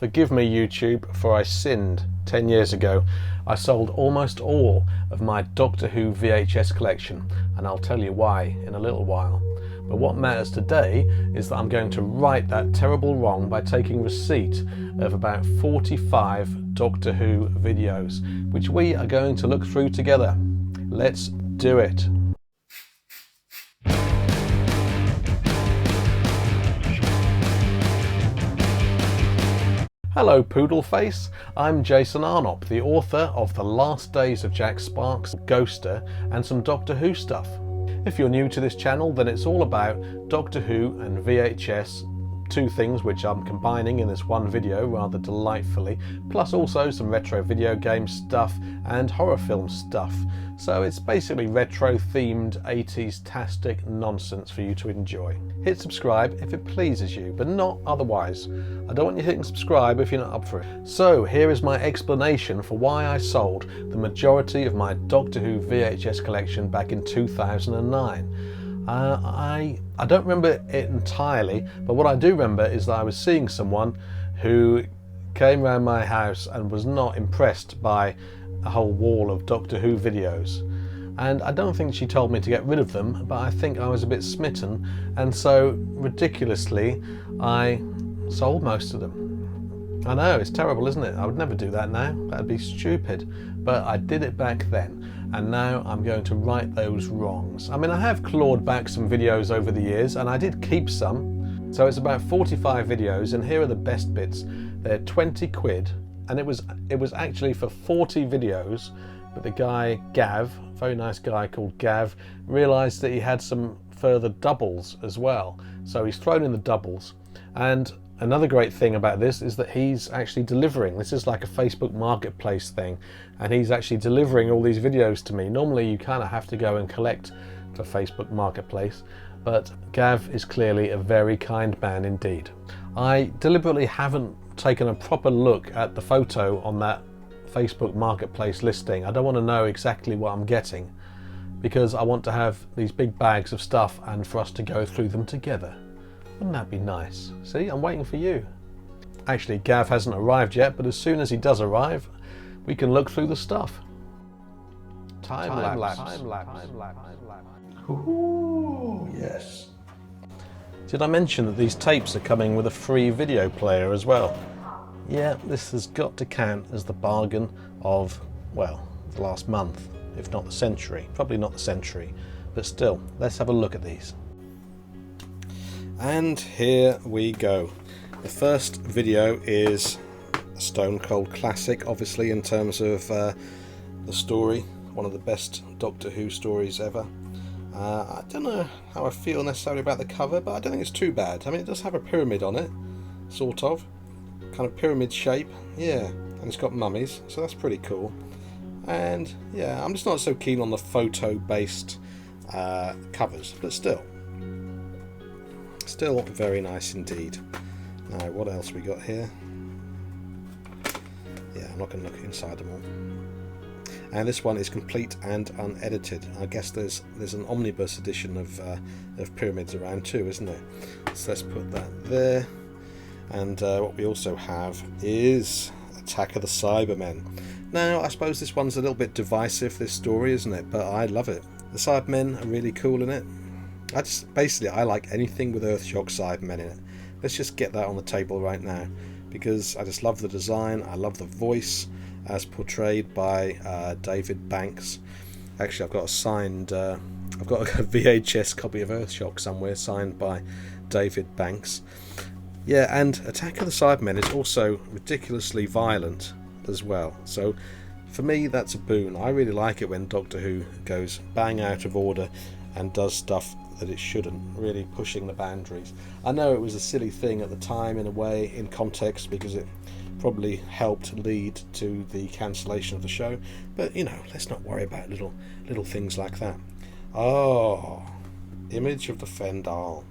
Forgive me, YouTube, for I sinned 10 years ago. I sold almost all of my Doctor Who VHS collection, and I'll tell you why in a little while. But what matters today is that I'm going to right that terrible wrong by taking receipt of about 45 Doctor Who videos, which we are going to look through together. Let's do it. Hello Poodleface, I'm Jason Arnott, the author of The Last Days of Jack Sparks, Ghoster and some Doctor Who stuff. If you're new to this channel, then it's all about Doctor Who and VHS, two things which I'm combining in this one video rather delightfully, plus also some retro video game stuff and horror film stuff. So it's basically retro themed 80s-tastic nonsense for you to enjoy. Hit subscribe if it pleases you, but not otherwise. I don't want you hitting subscribe if you're not up for it. So here is my explanation for why I sold the majority of my Doctor Who VHS collection back in 2009. I don't remember it entirely, but what I do remember is that I was seeing someone who came around my house and was not impressed by a whole wall of Doctor Who videos. And I don't think she told me to get rid of them, but I think I was a bit smitten, and so ridiculously I sold most of them. I know, it's terrible, isn't it? I would never do that now. That'd be stupid. But I did it back then, and now I'm going to right those wrongs. I mean, I have clawed back some videos over the years, and I did keep some. So it's about 45 videos, and here are the best bits. They're 20 quid, and it was actually for 40 videos, but the guy, Gav, very nice guy called Gav, realised that he had some further doubles as well. So he's thrown in the doubles, and another great thing about this is that he's actually delivering. This is like a Facebook Marketplace thing, and he's actually delivering all these videos to me. Normally you kind of have to go and collect for Facebook Marketplace, but Gav is clearly a very kind man indeed. I deliberately haven't taken a proper look at the photo on that Facebook Marketplace listing. I don't want to know exactly what I'm getting, because I want to have these big bags of stuff and for us to go through them together. Wouldn't that be nice? See, I'm waiting for you. Actually, Gav hasn't arrived yet, but as soon as he does arrive, we can look through the stuff. Time lapse. Ooh, yes. Did I mention that these tapes are coming with a free video player as well? Yeah, this has got to count as the bargain of, well, the last month, if not the century. Probably not the century, but still, let's have a look at these. And here we go. The first video is a stone cold classic, obviously, in terms of the story. One of the best Doctor Who stories ever. I don't know how I feel necessarily about the cover, but I don't think it's too bad. I mean, it does have a pyramid on it, sort of. Kind of pyramid shape, yeah. And it's got mummies, so that's pretty cool. And yeah, I'm just not so keen on the photo-based covers, but still very nice indeed. Now, what else we got here? Yeah, I'm not going to look inside them all. And this one is complete and unedited. I guess there's an omnibus edition of pyramids around too, isn't there? So let's put that there. And what we also have is Attack of the Cybermen. Now, I suppose this one's a little bit divisive, this story, isn't it? But I love it. The Cybermen are really cool in it. I like anything with Earthshock Cybermen in it. Let's just get that on the table right now, because I just love the design. I love the voice as portrayed by David Banks. Actually, I've got a VHS copy of Earthshock somewhere signed by David Banks. Yeah, and Attack of the Cybermen is also ridiculously violent as well. So for me, that's a boon. I really like it when Doctor Who goes bang out of order and does stuff that it shouldn't, really pushing the boundaries. I know it was a silly thing at the time in a way, in context, because it probably helped lead to the cancellation of the show, but you know, let's not worry about little things like that. Oh, image of the Fendal.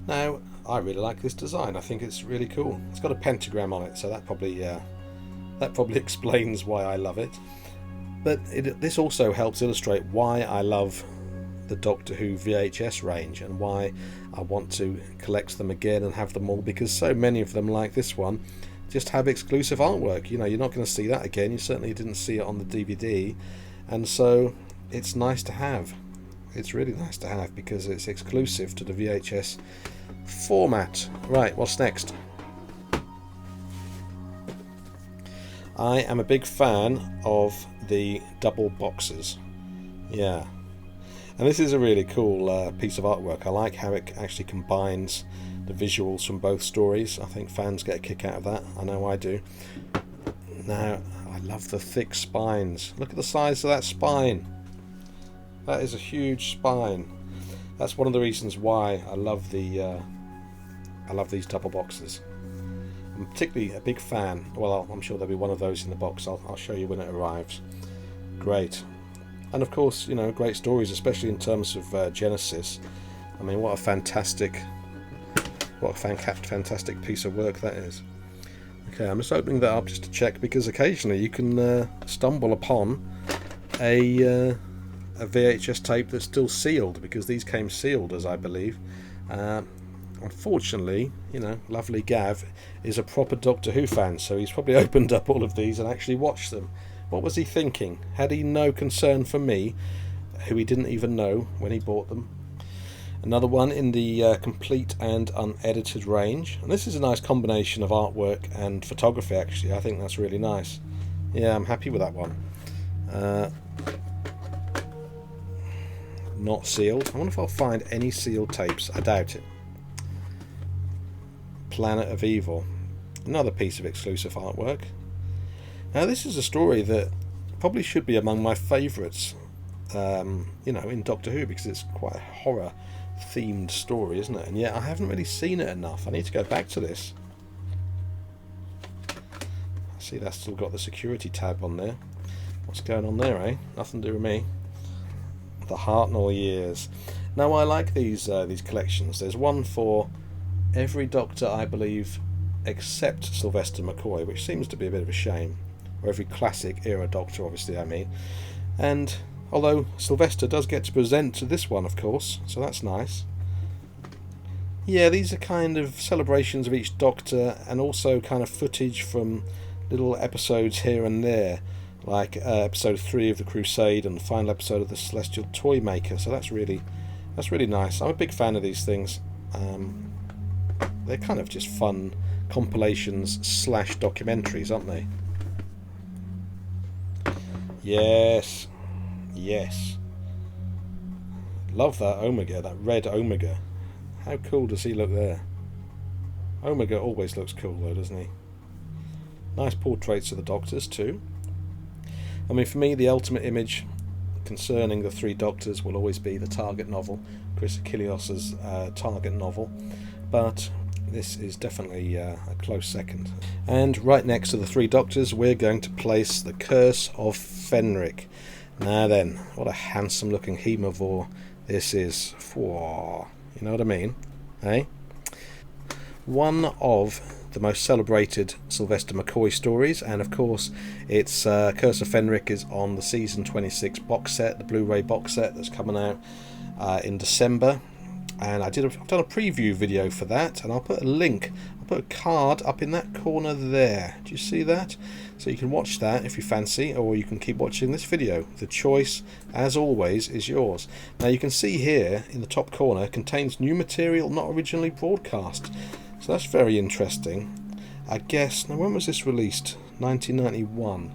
Now, I really like this design. I think it's really cool. It's got a pentagram on it, so that probably explains why I love it. But this also helps illustrate why I love the Doctor Who VHS range and why I want to collect them again and have them all, because so many of them, like this one, just have exclusive artwork. You know, you're not going to see that again. You certainly didn't see it on the DVD, and so it's nice to have. It's really nice to have because it's exclusive to the VHS format. Right, what's next? I am a big fan of the double boxes. Yeah. And this is a really cool piece of artwork. I like how it actually combines the visuals from both stories. I think fans get a kick out of that. I know I do. Now, I love the thick spines. Look at the size of that spine. That is a huge spine. That's one of the reasons why I love these double boxes. I'm particularly a big fan. Well, I'm sure there'll be one of those in the box. I'll show you when it arrives. Great. And of course, you know, great stories, especially in terms of Genesis. I mean, what a fantastic piece of work that is. Okay, I'm just opening that up just to check, because occasionally you can stumble upon a VHS tape that's still sealed, because these came sealed, as I believe. Unfortunately, you know, lovely Gav is a proper Doctor Who fan, so he's probably opened up all of these and actually watched them. What was he thinking? Had he no concern for me, who he didn't even know when he bought them? Another one in the complete and unedited range. And this is a nice combination of artwork and photography, actually. I think that's really nice. Yeah, I'm happy with that one. Not sealed. I wonder if I'll find any sealed tapes. I doubt it. Planet of Evil. Another piece of exclusive artwork. Now, this is a story that probably should be among my favourites, you know, in Doctor Who, because it's quite a horror-themed story, isn't it? And yet I haven't really seen it enough. I need to go back to this. I see that's still got the security tab on there. What's going on there, eh? Nothing to do with me. The Hartnell years. Now, I like these collections. There's one for every Doctor, I believe, except Sylvester McCoy, which seems to be a bit of a shame. Or every classic era Doctor, obviously, I mean. And although Sylvester does get to present to this one, of course, so that's nice. Yeah, these are kind of celebrations of each Doctor, and also kind of footage from little episodes here and there, like episode 3 of The Crusade and the final episode of The Celestial Toymaker. So that's really nice. I'm a big fan of these things. They're kind of just fun compilations / documentaries, aren't they? Yes. Love that Omega, that red Omega. How cool does he look there? Omega always looks cool though, doesn't he? Nice portraits of the Doctors too. I mean, for me, the ultimate image concerning the 3 Doctors will always be the Target novel, Chris Achilleos' Target novel, but this is definitely a close second. And right next to the 3 Doctors, we're going to place the Curse of Fenric. Now then, what a handsome looking Hemivore this is. Whoa, you know what I mean, eh? One of the most celebrated Sylvester McCoy stories, and of course it's Curse of Fenric is on the season 26 box set, the Blu-ray box set that's coming out in December. And I've done a preview video for that, and I'll put a link, I'll put a card up in that corner there. Do you see that? So you can watch that if you fancy, or you can keep watching this video. The choice, as always, is yours. Now you can see here in the top corner, contains new material not originally broadcast. So that's very interesting. I guess, now when was this released? 1991.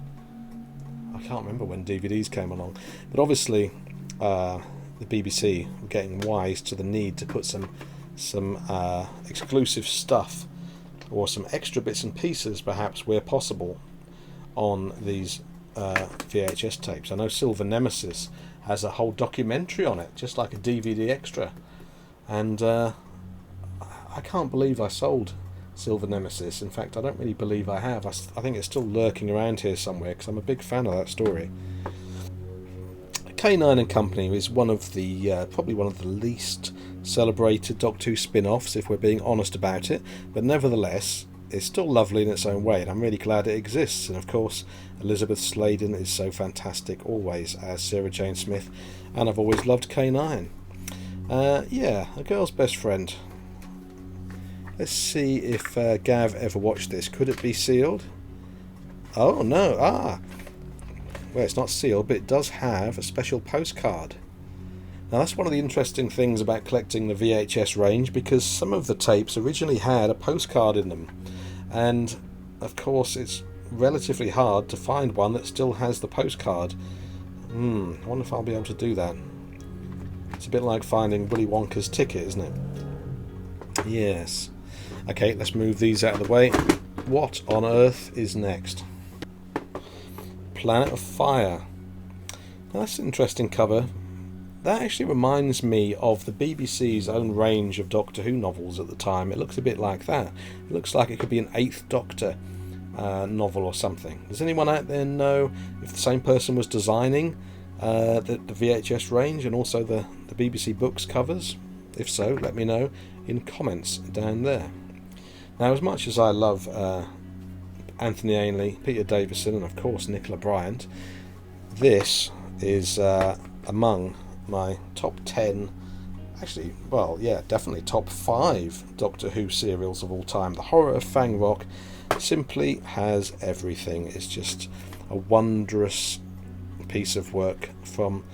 I can't remember when DVDs came along. But obviously, the BBC were getting wise to the need to put some exclusive stuff, or some extra bits and pieces perhaps where possible, on these VHS tapes. I know Silver Nemesis has a whole documentary on it, just like a DVD extra, and I can't believe I sold Silver Nemesis. In fact, I don't really believe I have. I think it's still lurking around here somewhere, because I'm a big fan of that story. K9 and Company is one of the probably one of the least celebrated Doctor Who spin-offs, if we're being honest about it, but nevertheless it's still lovely in its own way, and I'm really glad it exists. And of course, Elizabeth Sladen is so fantastic always as Sarah Jane Smith, and I've always loved K9. Yeah, A Girl's Best Friend. Let's see if Gav ever watched this. Could it be sealed? Oh no, well, it's not sealed, but it does have a special postcard. Now that's one of the interesting things about collecting the VHS range, because some of the tapes originally had a postcard in them, and of course it's relatively hard to find one that still has the postcard. I wonder if I'll be able to do that. It's a bit like finding Willy Wonka's ticket, isn't it? Yes. Okay, let's move these out of the way. What on earth is next? Planet of Fire. Now, that's an interesting cover. That actually reminds me of the BBC's own range of Doctor Who novels at the time. It looks a bit like that. It looks like it could be an 8th Doctor novel or something. Does anyone out there know if the same person was designing the VHS range and also the BBC books covers? If so, let me know in comments down there. Now, as much as I love Anthony Ainley, Peter Davison, and of course Nicola Bryant, this is among my top 10, actually, well, yeah, definitely top 5 Doctor Who serials of all time. The Horror of Fang Rock simply has everything. It's just a wondrous piece of work from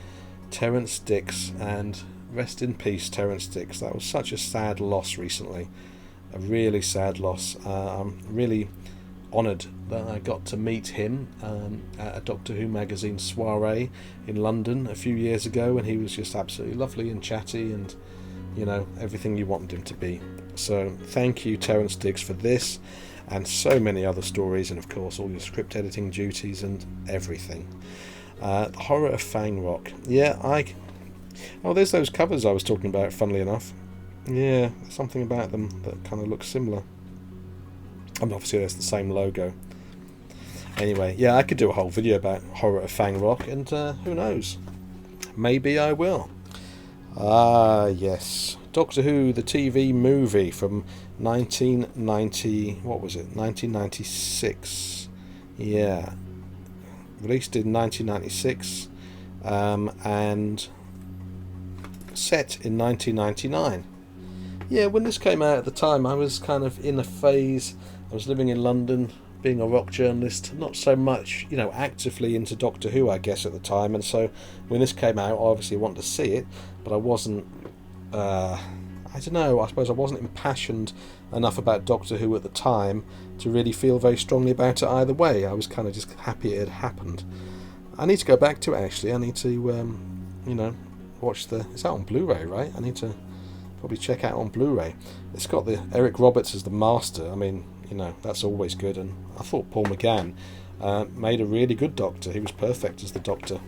Terrance Dicks, and rest in peace, Terrance Dicks. That was such a sad loss recently, a really sad loss. I'm really honoured that I got to meet him at a Doctor Who magazine soiree in London a few years ago, and he was just absolutely lovely and chatty and, you know, everything you wanted him to be. So thank you, Terrance Dicks, for this and so many other stories, and of course all your script editing duties and everything. The Horror of Fang Rock. Yeah, oh, there's those covers I was talking about, funnily enough. Yeah, there's something about them that kind of looks similar. And obviously there's the same logo. Anyway, yeah, I could do a whole video about Horror of Fang Rock, and who knows, maybe I will. Yes, Doctor Who the TV movie from 1990, what was it, 1996, yeah, released in 1996, and set in 1999. Yeah, when this came out at the time, I was kind of in a phase. I was living in London, being a rock journalist, not so much, you know, actively into Doctor Who, I guess, at the time. And so when this came out, I obviously wanted to see it, but I wasn't, I don't know, I suppose I wasn't impassioned enough about Doctor Who at the time to really feel very strongly about it either way. I was kind of just happy it had happened. I need to go back to it, actually. I need to, you know, watch it's out on Blu-ray, right? I need to probably check out on Blu-ray. It's got the Eric Roberts as the Master. I mean, you know, that's always good, and I thought Paul McGann made a really good Doctor. He was perfect as the Doctor.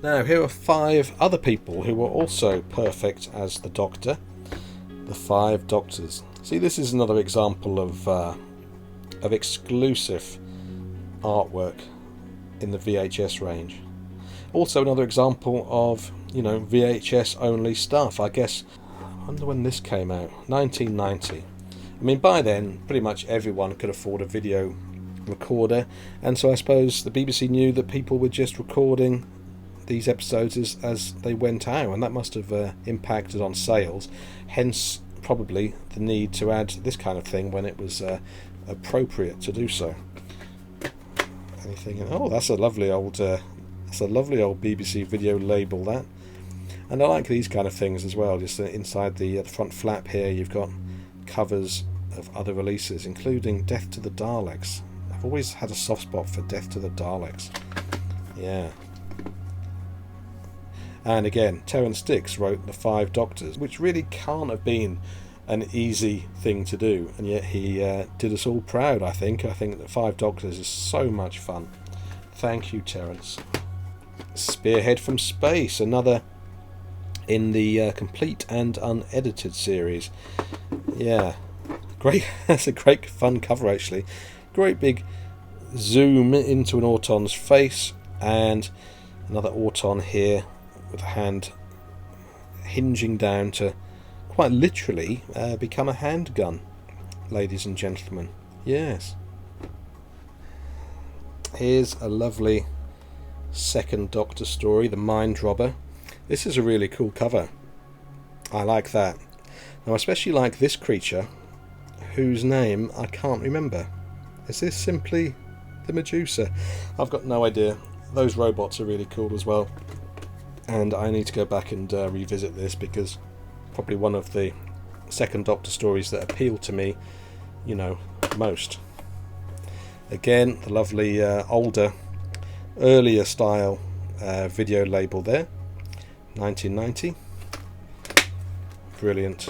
Now, here are 5 other people who were also perfect as the Doctor. The 5 Doctors. See, this is another example of exclusive artwork in the VHS range. Also another example of, you know, VHS only stuff. I guess, I wonder when this came out. 1990. I mean, by then, pretty much everyone could afford a video recorder, and so I suppose the BBC knew that people were just recording these episodes as they went out, and that must have impacted on sales. Hence, probably the need to add this kind of thing when it was appropriate to do so. Anything? Oh, that's a lovely old BBC video label, that. And I like these kind of things as well. Just inside the front flap here, you've got covers of other releases, including Death to the Daleks. I've always had a soft spot for Death to the Daleks. Yeah. And again, Terrance Dicks wrote The 5 Doctors, which really can't have been an easy thing to do, and yet he did us all proud, I think. I think that 5 Doctors is so much fun. Thank you, Terrance. Spearhead from Space, another in the complete and unedited series. Yeah, great. That's a great fun cover, actually. Great big zoom into an Auton's face, and another Auton here with a hand hinging down to quite literally become a handgun. ladies and gentlemen. Yes. Here's a lovely second Doctor story, The Mind Robber. This is a really cool cover. I like that. Now I especially like this creature, whose name I can't remember. Is this simply the Medusa? I've got no idea. Those robots are really cool as well. And I need to go back and revisit this, because probably one of the second Doctor stories that appeal to me, you know, most. Again, the lovely older, earlier style video label there, 1990. Brilliant.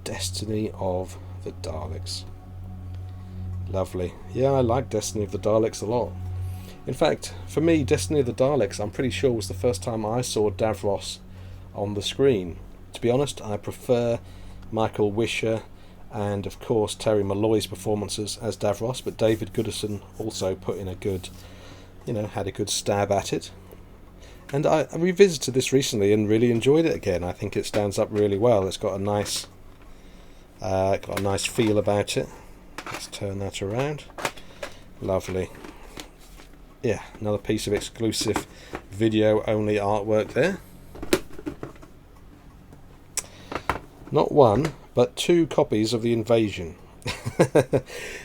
Destiny of the Daleks. Lovely. Yeah, I like Destiny of the Daleks a lot. In fact, for me, Destiny of the Daleks, I'm pretty sure, was the first time I saw Davros on the screen. To be honest, I prefer Michael Wisher and, of course, Terry Malloy's performances as Davros, but David Goodison also put in a good, had a good stab at it. And I revisited this recently and really enjoyed it again. I think it stands up really well. It's got a nice feel about it. Let's turn that around. Lovely. Yeah, another piece of exclusive video-only artwork there. Not one, but 2 copies of The Invasion.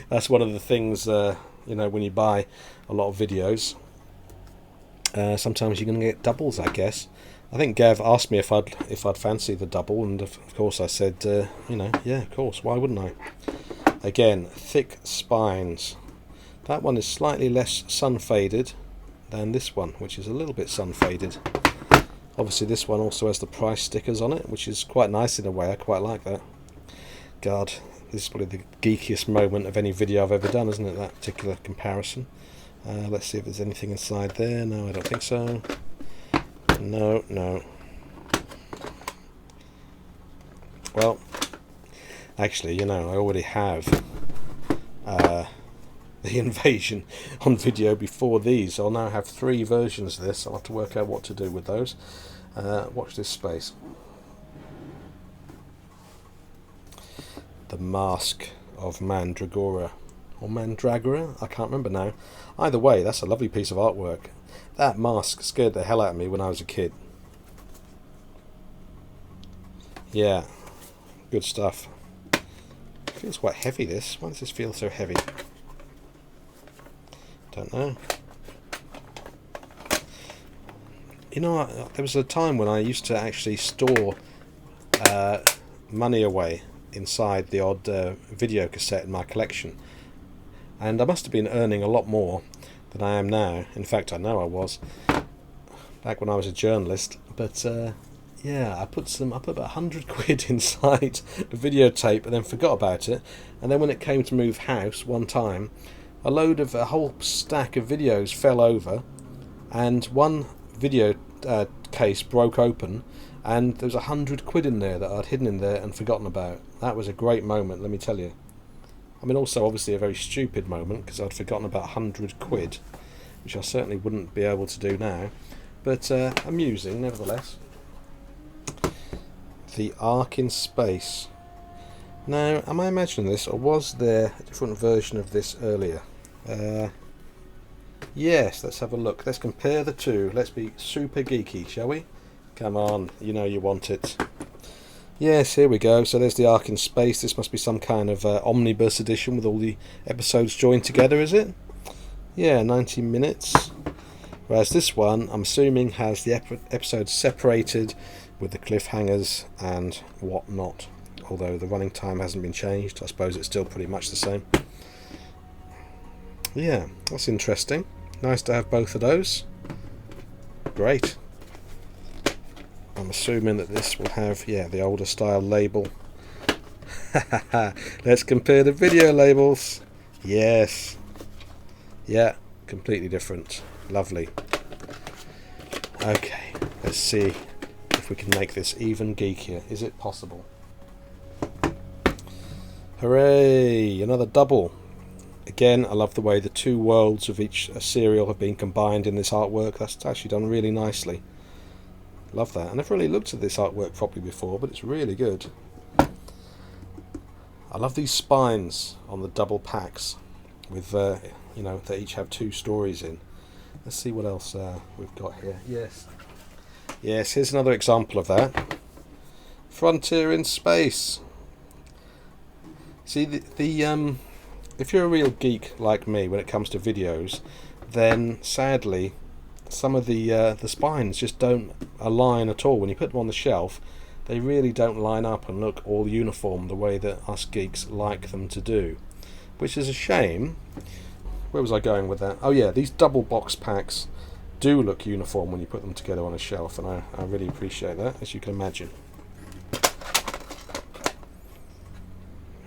That's one of the things, when you buy a lot of videos. Sometimes you're going to get doubles, I guess. I think Gav asked me if I'd fancy the double, and of course I said, yeah, of course, why wouldn't I? Again, thick spines. That one is slightly less sun-faded than this one, which is a little bit sun-faded. Obviously this one also has the price stickers on it, which is quite nice in a way. I quite like that. God, this is probably the geekiest moment of any video I've ever done, isn't it, that particular comparison? Let's see if there's anything inside there. No, I don't think so. No. Well, actually, I already have The Invasion on video before these. I'll now have 3 versions of this. I'll have to work out what to do with those. Watch this space. The Mask of Mandragora. Or Mandragora? I can't remember now. Either way, that's a lovely piece of artwork. That mask scared the hell out of me when I was a kid. Yeah, good stuff. Feels quite heavy, this. Why does this feel so heavy? Don't know. There was a time when I used to actually store money away inside the odd video cassette in my collection. And I must have been earning a lot more than I am now. In fact, I know I was back when I was a journalist. But yeah, I put about 100 quid inside a videotape and then forgot about it. And then when it came to move house one time, a whole stack of videos fell over, and one video case broke open, and there was 100 quid in there that I'd hidden in there and forgotten about. That was a great moment, let me tell you. I mean, also obviously a very stupid moment, because I'd forgotten about 100 quid, which I certainly wouldn't be able to do now, but amusing nevertheless. The Ark in Space. Now, am I imagining this, or was there a different version of this earlier? Yes, let's have a look. Let's compare the two. Let's be super geeky, shall we? Come on, you know you want it. Yes, here we go. So there's the Ark in Space. This must be some kind of omnibus edition with all the episodes joined together, is it? Yeah, 90 minutes. Whereas this one, I'm assuming, has the episodes separated with the cliffhangers and whatnot. Although the running time hasn't been changed, I suppose it's still pretty much the same. Yeah, that's interesting. Nice to have both of those. Great. I'm assuming that this will have, the older style label. Let's compare the video labels. Yes. Yeah, completely different. Lovely. Okay, let's see if we can make this even geekier. Is it possible? Hooray! Another double. Again, I love the way the 2 worlds of each serial have been combined in this artwork. That's actually done really nicely. Love that. I never really looked at this artwork properly before, but it's really good. I love these spines on the double packs with, you know, they each have 2 stories in. Let's see what else we've got here. Yes. Yes, here's another example of that. Frontier in Space. See, if you're a real geek like me when it comes to videos, then sadly some of the spines just don't align at all. When you put them on the shelf, they really don't line up and look all uniform the way that us geeks like them to do, which is a shame. Where was I going with that? Oh yeah, these double box packs do look uniform when you put them together on a shelf, and I really appreciate that, as you can imagine.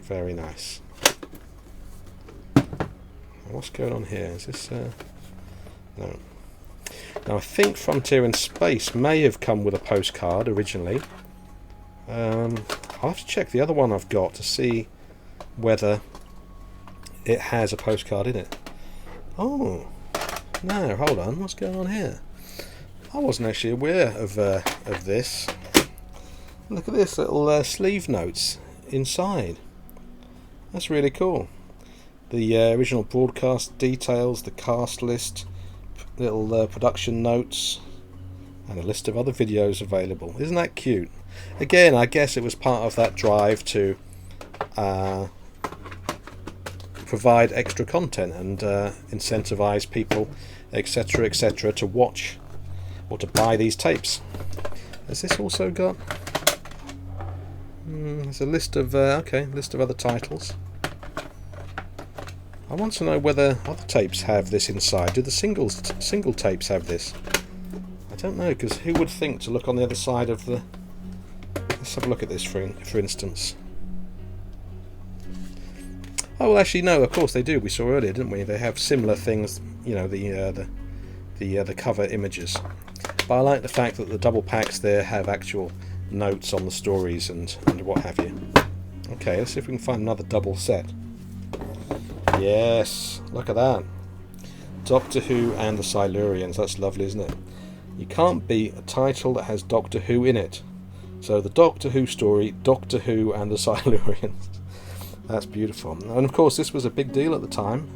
Very nice. What's going on here? Is this no. Now I think Frontier in Space may have come with a postcard originally. I'll have to check the other one I've got to see whether it has a postcard in it. Oh no, hold on, what's going on here? I wasn't actually aware of this. Look at this little sleeve notes inside. That's really cool. The original broadcast details, the cast list, little production notes, and a list of other videos available. Isn't that cute? Again, I guess it was part of that drive to provide extra content and incentivize people, etc., etc., to watch or to buy these tapes. Has this also got? There's a list of list of other titles. I want to know whether other tapes have this inside. Do the single tapes have this? I don't know, because who would think to look on the other side of the... Let's have a look at this for instance. Oh well, actually no, of course they do. We saw earlier, didn't we? They have similar things, you know, the cover images. But I like the fact that the double packs there have actual notes on the stories and what have you. Okay, let's see if we can find another double set. Yes, look at that. Doctor Who and the Silurians. That's lovely, isn't it? You can't beat a title that has Doctor Who in it. So the Doctor Who story, Doctor Who and the Silurians. That's beautiful. And of course this was a big deal at the time.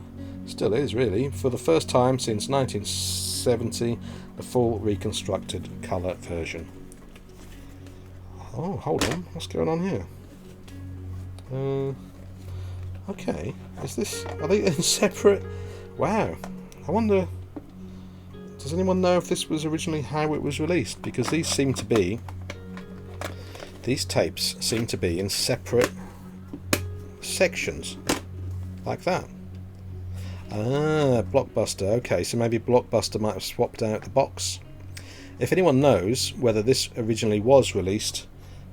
Still is, really. For the first time since 1970, the full reconstructed colour version. Oh, hold on. What's going on here? Okay. Is this... Are they in separate... Wow. I wonder... Does anyone know if this was originally how it was released? Because these seem to be... These tapes seem to be in separate sections. Like that. Ah, Blockbuster. Okay, so maybe Blockbuster might have swapped out the box. If anyone knows whether this originally was released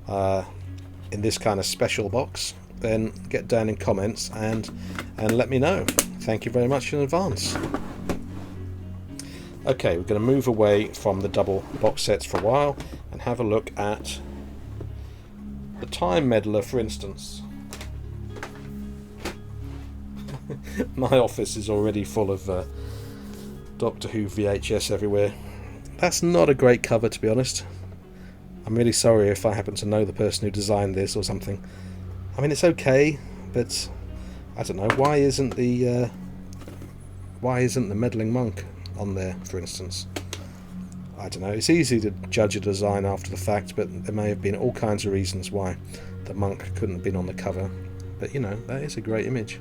in this kind of special box, then get down in comments and let me know. Thank you very much in advance. Okay, we're going to move away from the double box sets for a while and have a look at the Time Meddler, for instance. My office is already full of Doctor Who VHS everywhere. That's not a great cover, to be honest. I'm really sorry if I happen to know the person who designed this or something. I mean, it's okay, but I don't know. Why isn't the meddling monk on there, for instance? I don't know. It's easy to judge a design after the fact, but there may have been all kinds of reasons why the monk couldn't have been on the cover. But you know, that is a great image.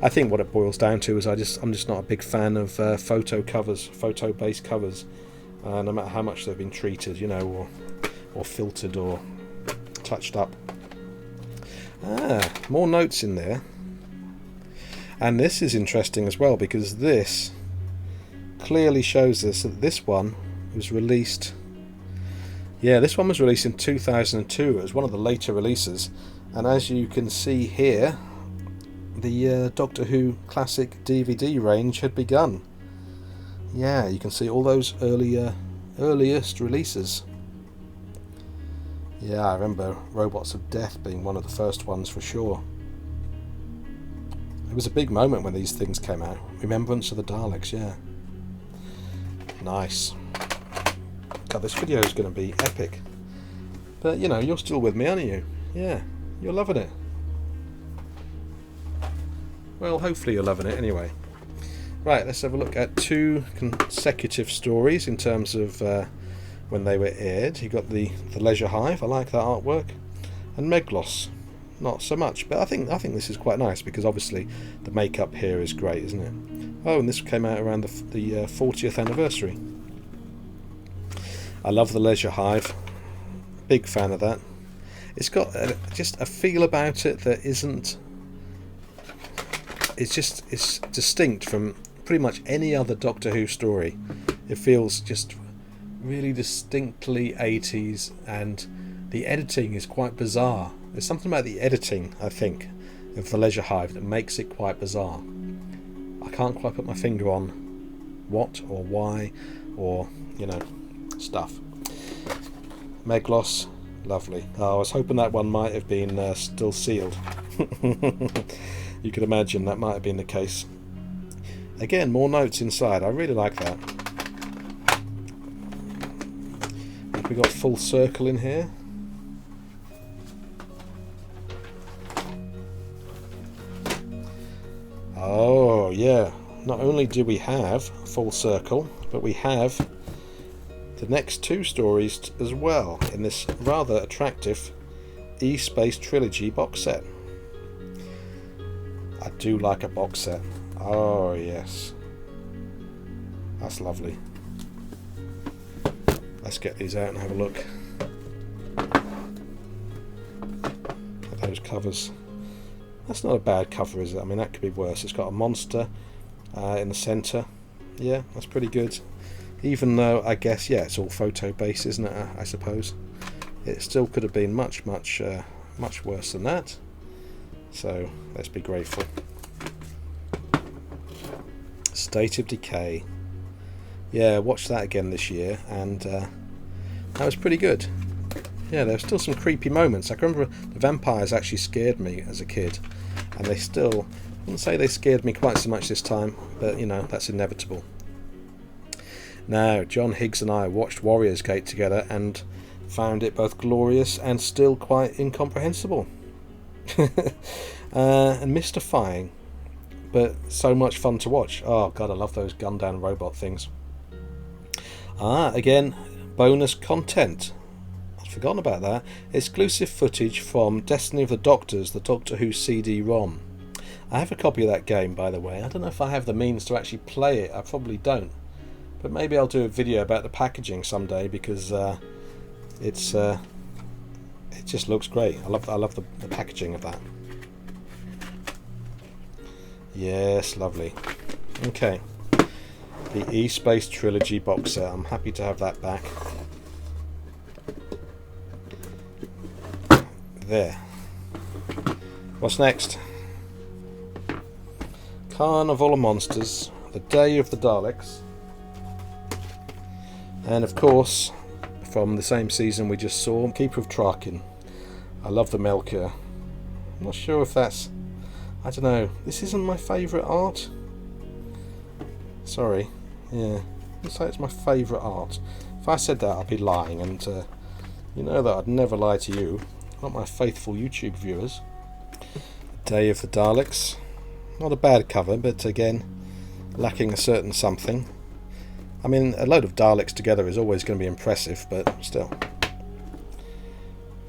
I think what it boils down to is I'm just not a big fan of photo-based covers, no matter how much they've been treated, you know, or filtered or touched up. Ah, more notes in there. And this is interesting as well, because this clearly shows us that this one was released... Yeah, this one was released in 2002. It was one of the later releases. And as you can see here, the Doctor Who Classic DVD range had begun. Yeah, you can see all those earliest releases. Yeah, I remember Robots of Death being one of the first ones for sure. It was a big moment when these things came out. Remembrance of the Daleks, yeah. Nice. God, this video is going to be epic. But, you know, you're still with me, aren't you? Yeah, you're loving it. Well, hopefully you're loving it anyway. Right, let's have a look at 2 consecutive stories in terms of when they were aired. You've got the Leisure Hive, I like that artwork, and Meglos, not so much, but I think this is quite nice because obviously the makeup here is great, isn't it? Oh, and this came out around the 40th anniversary. I love the Leisure Hive, big fan of that. It's got just a feel about it that isn't. It's distinct from pretty much any other Doctor Who story. It feels just really distinctly 80s, and the editing is quite bizarre. There's something about the editing, I think, of the Leisure Hive that makes it quite bizarre. I can't quite put my finger on what or why or, you know, stuff. Meglos, lovely. Oh, I was hoping that one might have been still sealed. You could imagine that might have been the case. Again, more notes inside. I really like that. We got Full Circle in here. Oh yeah, not only do we have Full Circle, but we have the next 2 stories as well in this rather attractive E-Space Trilogy box set. I do like a box set. Oh yes, that's lovely. Let's get these out and have a look at those covers. That's not a bad cover, is it? I mean, that could be worse. It's got a monster in the centre. Yeah, that's pretty good. Even though, I guess, yeah, it's all photo based, isn't it? I suppose it still could have been much worse than that. So let's be grateful. State of Decay. Yeah, watched that again this year, and that was pretty good. Yeah, there were still some creepy moments. I can remember the vampires actually scared me as a kid, and they still, I wouldn't say they scared me quite so much this time, but you know, that's inevitable. Now, John Higgs and I watched Warriors Gate together and found it both glorious and still quite incomprehensible. And mystifying, but so much fun to watch. Oh god, I love those gun down robot things. Again, bonus content. I'd forgotten about that. Exclusive footage from Destiny of the Doctors, the Doctor Who CD-ROM. I have a copy of that game, by the way. I don't know if I have the means to actually play it. I probably don't, but maybe I'll do a video about the packaging someday, because it just looks great. I love the packaging of that. Yes, lovely. Okay, the E-Space Trilogy box set. I'm happy to have that back. There. What's next? Carnival of Monsters, The Day of the Daleks, and of course, from the same season we just saw, Keeper of Traken. I love the Melchior. I'm not sure if that's, I don't know, this isn't my favourite art. Sorry, yeah, I'd say it's my favourite art. If I said that, I'd be lying, and you know that I'd never lie to you, not my faithful YouTube viewers. Day of the Daleks, not a bad cover, but again, lacking a certain something. I mean, a load of Daleks together is always going to be impressive, but still.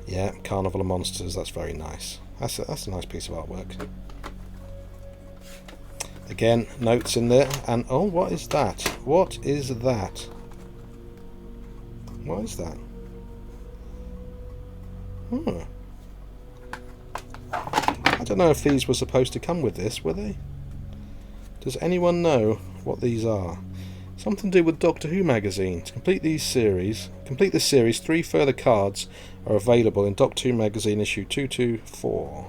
Yeah, Carnival of Monsters, that's very nice. That's a nice piece of artwork. Again, notes in there, and oh, what is that? What is that? What is that? I don't know if these were supposed to come with this, were they? Does anyone know what these are? Something to do with Doctor Who magazine. To complete this series, 3 further cards are available in Doctor Who magazine issue 224.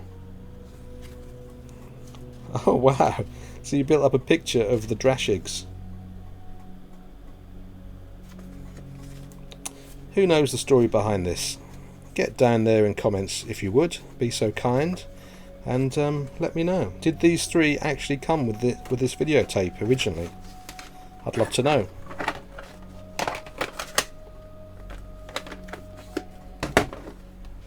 Oh wow! So you built up a picture of the Drashigs. Who knows the story behind this? Get down there in comments if you would, be so kind, and let me know. Did these 3 actually come with this videotape originally? I'd love to know.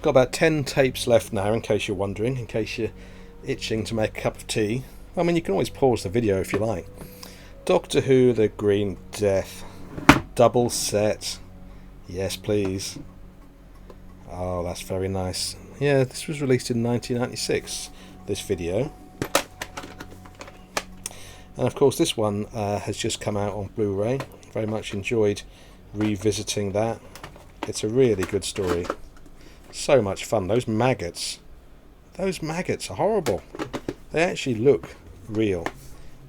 got about 10 tapes left now, in case you're wondering, in case you're itching to make a cup of tea. I mean, you can always pause the video if you like. Doctor Who The Green Death. Double set. Yes, please. Oh, that's very nice. Yeah, this was released in 1996, this video. And of course this one has just come out on Blu-ray. Very much enjoyed revisiting that. It's a really good story. So much fun. Those maggots are horrible. They actually look real.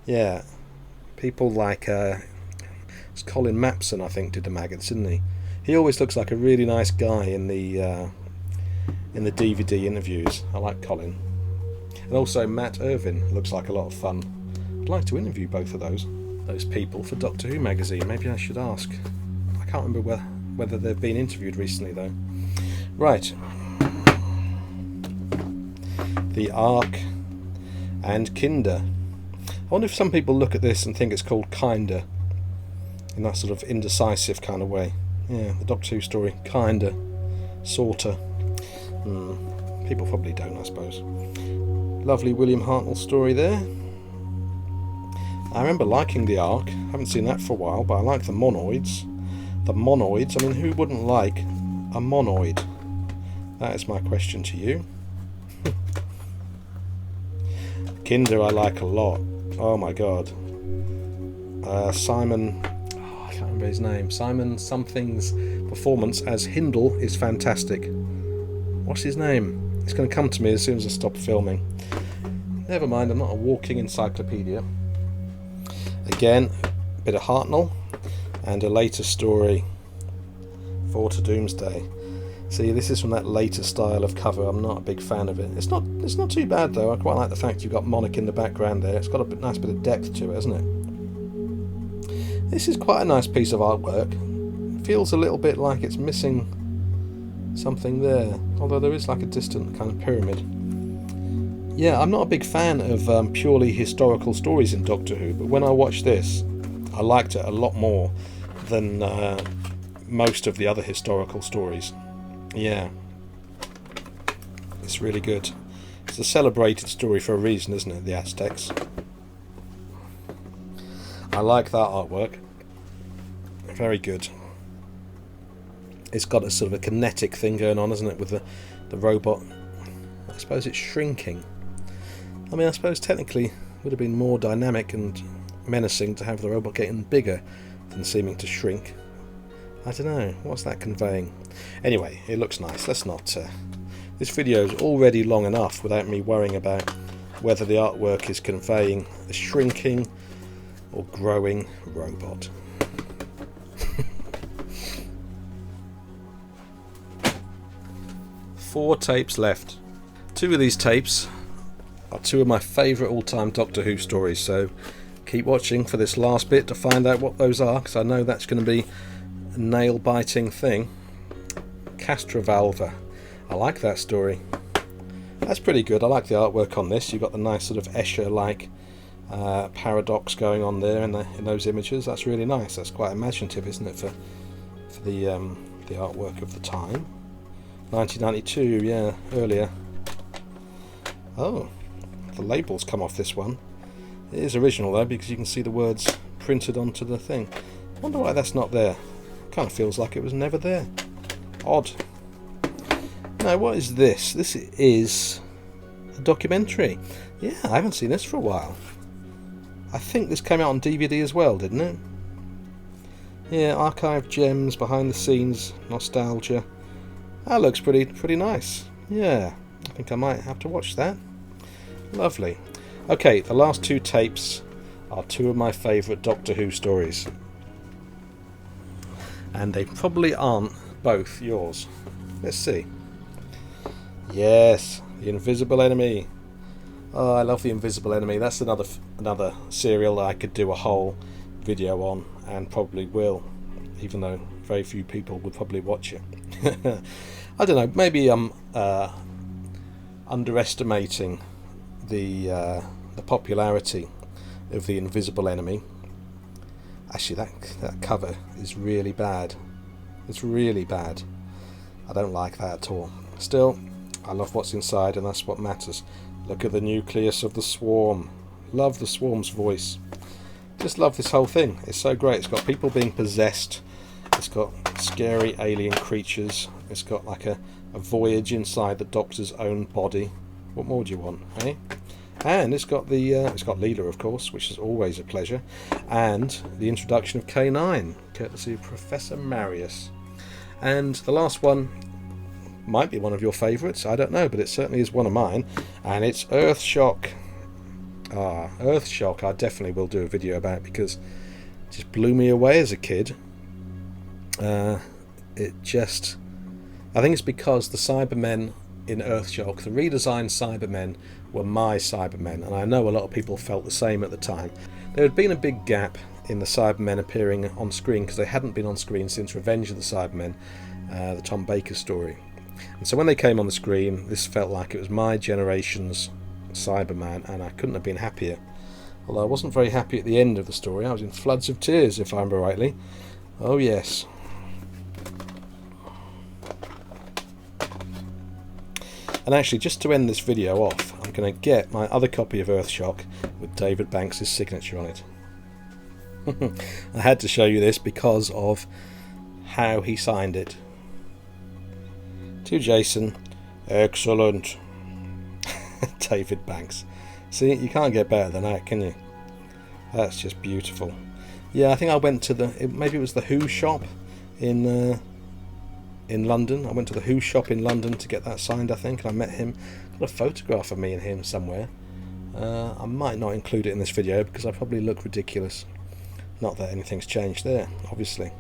Yeah. People like it's Colin Mapson, I think, did the maggots, didn't he? He always looks like a really nice guy in the DVD interviews. I like Colin. And also Matt Irvin looks like a lot of fun. I'd like to interview both of those people for Doctor Who magazine. Maybe I should ask. I can't remember whether they've been interviewed recently though. Right. The Ark and Kinder. I wonder if some people look at this and think it's called Kinder, in that sort of indecisive kind of way. Yeah, the Doctor Who story, kinda, sorta. People probably don't, I suppose. Lovely William Hartnell story there. I remember liking the Ark. Haven't seen that for a while, but I like the monoids. The monoids, I mean, who wouldn't like a monoid? That is my question to you. Kinder I like a lot. Oh my god. Simon... I can't remember his name. Simon something's performance as Hindle is fantastic. What's his name? It's going to come to me as soon as I stop filming. Never mind, I'm not a walking encyclopedia. Again, a bit of Hartnell and a later story, Four to Doomsday. See, this is from that later style of cover. I'm not a big fan of it. It's not too bad though. I quite like the fact you've got Monarch in the background there. It's got a nice bit of depth to it, hasn't it? This is quite a nice piece of artwork. It feels a little bit like it's missing something there, although there is like a distant kind of pyramid. Yeah, I'm not a big fan of purely historical stories in Doctor Who, but when I watched this, I liked it a lot more than most of the other historical stories. Yeah, it's really good. It's a celebrated story for a reason, isn't it, the Aztecs? I like that artwork. Very good. It's got a sort of a kinetic thing going on, isn't it, with the robot. I suppose it's shrinking. I mean, I suppose technically it would have been more dynamic and menacing to have the robot getting bigger than seeming to shrink. I don't know, what's that conveying? Anyway, it looks nice. Let's not... this video is already long enough without me worrying about whether the artwork is conveying a shrinking or growing robot. Four tapes left. Two of these tapes are two of my favourite all-time Doctor Who stories, so keep watching for this last bit to find out what those are, because I know that's going to be a nail-biting thing. Castrovalva. I like that story. That's pretty good. I like the artwork on this. You've got the nice sort of Escher-like paradox going on there in those images. That's really nice. That's quite imaginative, isn't it, for the artwork of the time. 1992, yeah, earlier. Oh, the label's come off this one. It is original though, because you can see the words printed onto the thing. I wonder why that's not there. Kind of feels like it was never there. Odd. Now, what is this? This is a documentary. Yeah, I haven't seen this for a while. I think this came out on DVD as well, didn't it? Yeah, archive gems, behind the scenes, nostalgia. That looks pretty nice. Yeah, I think I might have to watch that. Lovely. Okay, the last two tapes are two of my favourite Doctor Who stories. And they probably aren't both yours. Let's see. Yes, The Invisible Enemy. Oh, I love The Invisible Enemy. That's another serial that I could do a whole video on, and probably will, even though very few people would probably watch it. I don't know, maybe I'm underestimating the popularity of The Invisible Enemy. Actually, that cover is really bad. It's really bad. I don't like that at all. Still, I love what's inside, and that's what matters. Look at the nucleus of the swarm. Love the swarm's voice. Just love this whole thing. It's so great. It's got people being possessed. It's got scary alien creatures. It's got like a voyage inside the Doctor's own body. What more do you want, eh? And it's got Leela, of course, which is always a pleasure, and the introduction of K9, courtesy of Professor Marius. And the last one might be one of your favourites, I don't know, but it certainly is one of mine, and it's Earthshock. Earthshock I definitely will do a video about, because it just blew me away as a kid. I think it's because the Cybermen in Earthshock, the redesigned Cybermen, were my Cybermen, and I know a lot of people felt the same at the time. There had been a big gap in the Cybermen appearing on screen, because they hadn't been on screen since Revenge of the Cybermen, the Tom Baker story. And so when they came on the screen, this felt like it was my generation's Cyberman, and I couldn't have been happier. Although I wasn't very happy at the end of the story. I was in floods of tears, if I remember rightly. Oh yes. And actually, just to end this video off, I'm going to get my other copy of Earthshock with David Banks' signature on it. I had to show you this because of how he signed it. To Jason, excellent. David Banks. See, you can't get better than that, can you? That's just beautiful. Yeah, I think I went to maybe it was the Who shop in London. I went to the Who shop in London to get that signed, I think, and I met him. Got a photograph of me and him somewhere. I might not include it in this video because I probably look ridiculous. Not that anything's changed there, obviously.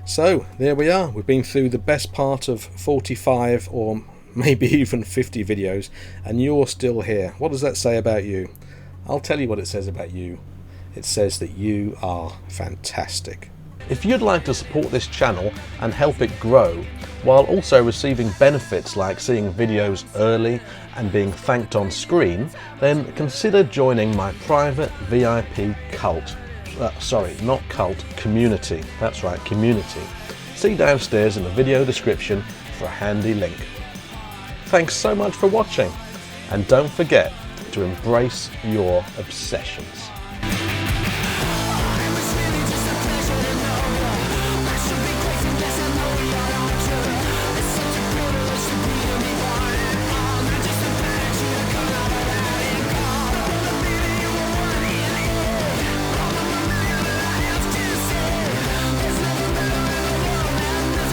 So, there we are. We've been through the best part of 45 or maybe even 50 videos, and you're still here. What does that say about you? I'll tell you what it says about you. It says that you are fantastic. If you'd like to support this channel and help it grow, while also receiving benefits like seeing videos early and being thanked on screen, then consider joining my private VIP cult. Not cult, community. That's right, community. See downstairs in the video description for a handy link. Thanks so much for watching, and don't forget to embrace your obsessions.